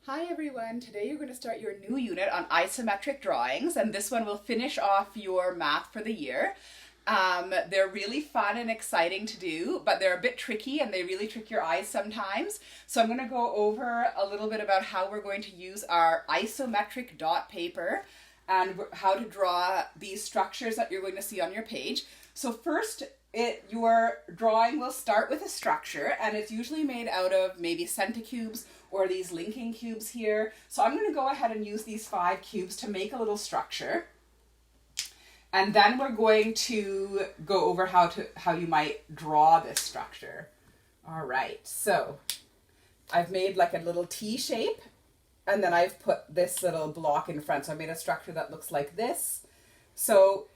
Hi everyone, today you're going to start your new unit on isometric drawings, and this one will finish off your math for the year. They're really fun and exciting to do, but they're a bit tricky and they really trick your eyes sometimes. So I'm going to go over a little bit about how we're going to use our isometric dot paper and how to draw these structures that you're going to see on your page. So first, your drawing will start with a structure, and it's usually made out of maybe centicubes or these linking cubes here. So I'm going to go ahead and use these 5 cubes to make a little structure. And then we're going to go over how you might draw this structure. All right, so I've made like a little T shape, and then I've put this little block in front. So I made a structure that looks like this. So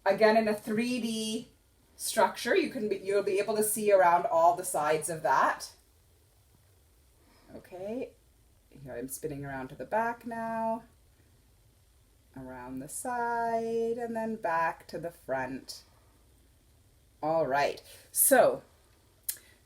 again, in a 3D structure, you'll be able to see around all the sides of that. Okay, here I'm spinning around to the back now, around the side, and then back to the front. All right, so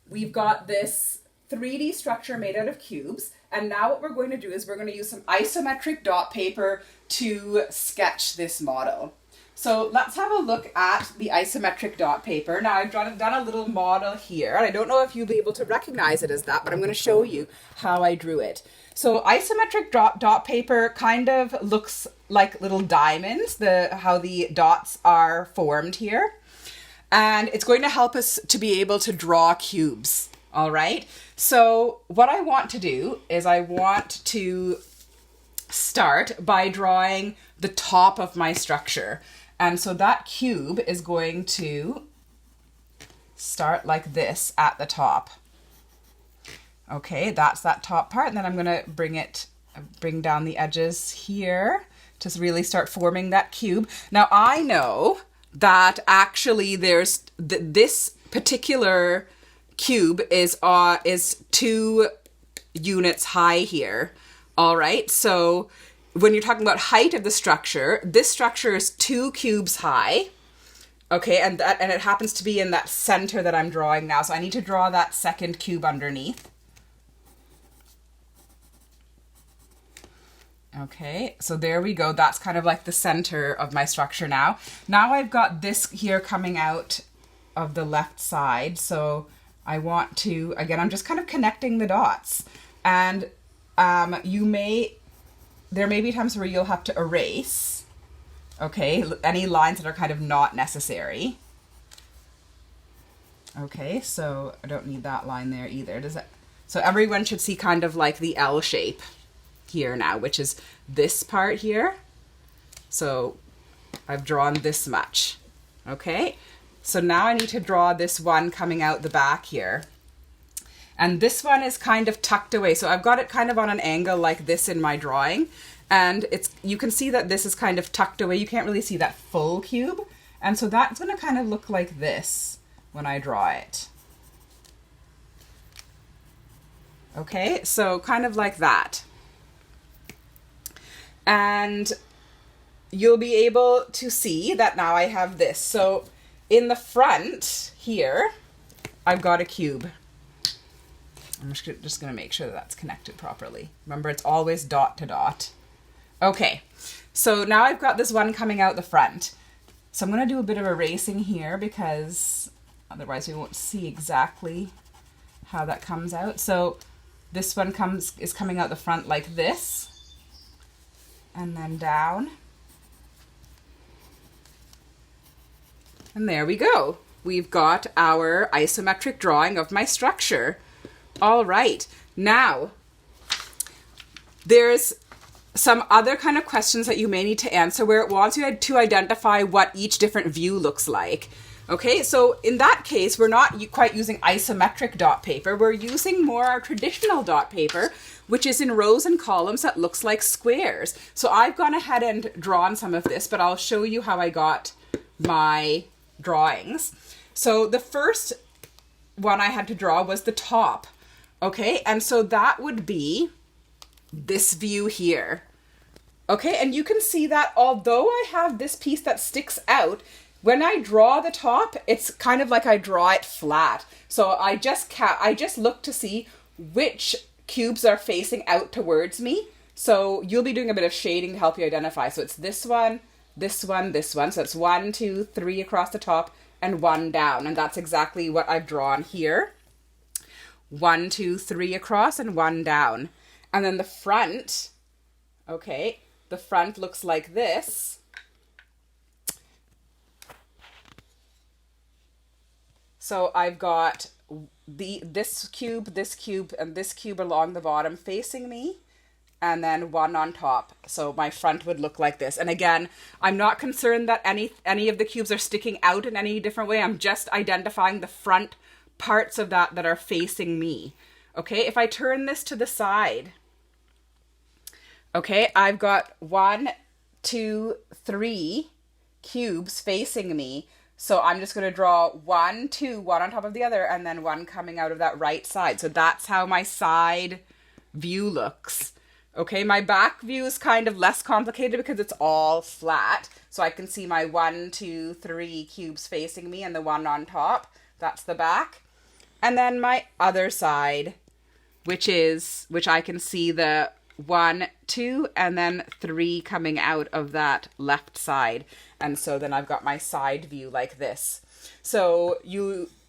we've got this 3D structure made out of cubes, and now what we're going to do is we're going to use some isometric dot paper to sketch this model. So let's have a look at the isometric dot paper. Now I've done a little model here, and I don't know if you'll be able to recognize it as that, but I'm going to show you how I drew it. So isometric dot paper kind of looks like little diamonds, how the dots are formed here. And it's going to help us to be able to draw cubes, all right? So what I want to do is I want to start by drawing the top of my structure. And so that cube is going to start like this at the top. Okay, that's that top part. And then I'm going to bring down the edges here to really start forming that cube. Now I know that actually there's this particular cube is 2 units high here. All right, so when you're talking about height of the structure, this structure is 2 cubes high. Okay, and it happens to be in that center that I'm drawing now. So I need to draw that second cube underneath. Okay, so there we go. That's kind of like the center of my structure now. Now I've got this here coming out of the left side. So I want to, again, I'm just kind of connecting the dots. And there may be times where you'll have to erase, okay, any lines that are kind of not necessary. Okay, so I don't need that line there either. So everyone should see kind of like the L shape here now, which is this part here. So I've drawn this much. Okay, so now I need to draw this one coming out the back here. And this one is kind of tucked away. So I've got it kind of on an angle like this in my drawing. And you can see that this is kind of tucked away. You can't really see that full cube. And so that's going to kind of look like this when I draw it. Okay, so kind of like that. And you'll be able to see that now I have this. So in the front here, I've got a cube. I'm just going to make sure that that's connected properly. Remember, it's always dot to dot. Okay, so now I've got this one coming out the front. So I'm going to do a bit of erasing here because otherwise we won't see exactly how that comes out. So this one is coming out the front like this, and then down. And there we go. We've got our isometric drawing of my structure. All right, now there's some other kind of questions that you may need to answer where it wants you to identify what each different view looks like. Okay, so in that case, we're not quite using isometric dot paper. We're using more our traditional dot paper, which is in rows and columns that looks like squares. So I've gone ahead and drawn some of this, but I'll show you how I got my drawings. So the first one I had to draw was the top. Okay, and so that would be this view here. Okay, and you can see that although I have this piece that sticks out, when I draw the top, it's kind of like I draw it flat. So I just look to see which cubes are facing out towards me. So you'll be doing a bit of shading to help you identify. So it's this one, this one, this one. So it's 1, 2, 3 across the top and 1 down. And that's exactly what I've drawn here. 1, 2, 3 across and 1 down. And then the front, okay, the front looks like this. So I've got this cube, and this cube along the bottom facing me, and then 1 on top. So my front would look like this. And again, I'm not concerned that any of the cubes are sticking out in any different way. I'm just identifying the front parts of that are facing me. Okay, if I turn this to the side, okay, I've got 1, 2, 3 cubes facing me. So I'm just going to draw 1, 2, 1 on top of the other, and then 1 coming out of that right side. So that's how my side view looks. Okay, my back view is kind of less complicated because it's all flat. So I can see my 1, 2, 3 cubes facing me and the 1 on top. That's the back. And then my other side, which I can see the 1, 2, and then 3 coming out of that left side. And so then I've got my side view like this. So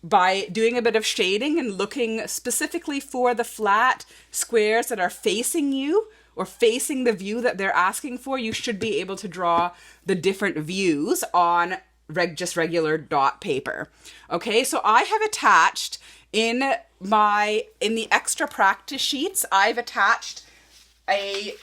by doing a bit of shading and looking specifically for the flat squares that are facing you or facing the view that they're asking for, you should be able to draw the different views on just regular dot paper. Okay, so I have attached in the extra practice sheets, I've attached a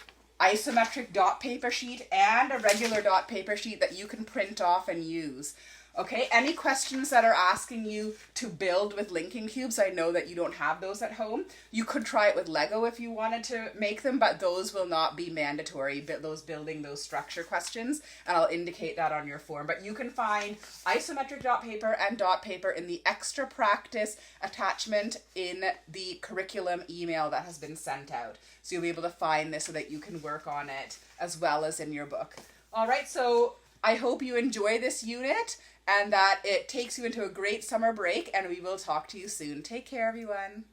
isometric dot paper sheet and a regular dot paper sheet that you can print off and use. Okay, any questions that are asking you to build with linking cubes, I know that you don't have those at home. You could try it with Lego if you wanted to make them, but those will not be mandatory, those building those structure questions, and I'll indicate that on your form. But you can find isometric dot paper and dot paper in the extra practice attachment in the curriculum email that has been sent out. So you'll be able to find this so that you can work on it as well as in your book. All right, so I hope you enjoy this unit and that it takes you into a great summer break, and we will talk to you soon. Take care, everyone.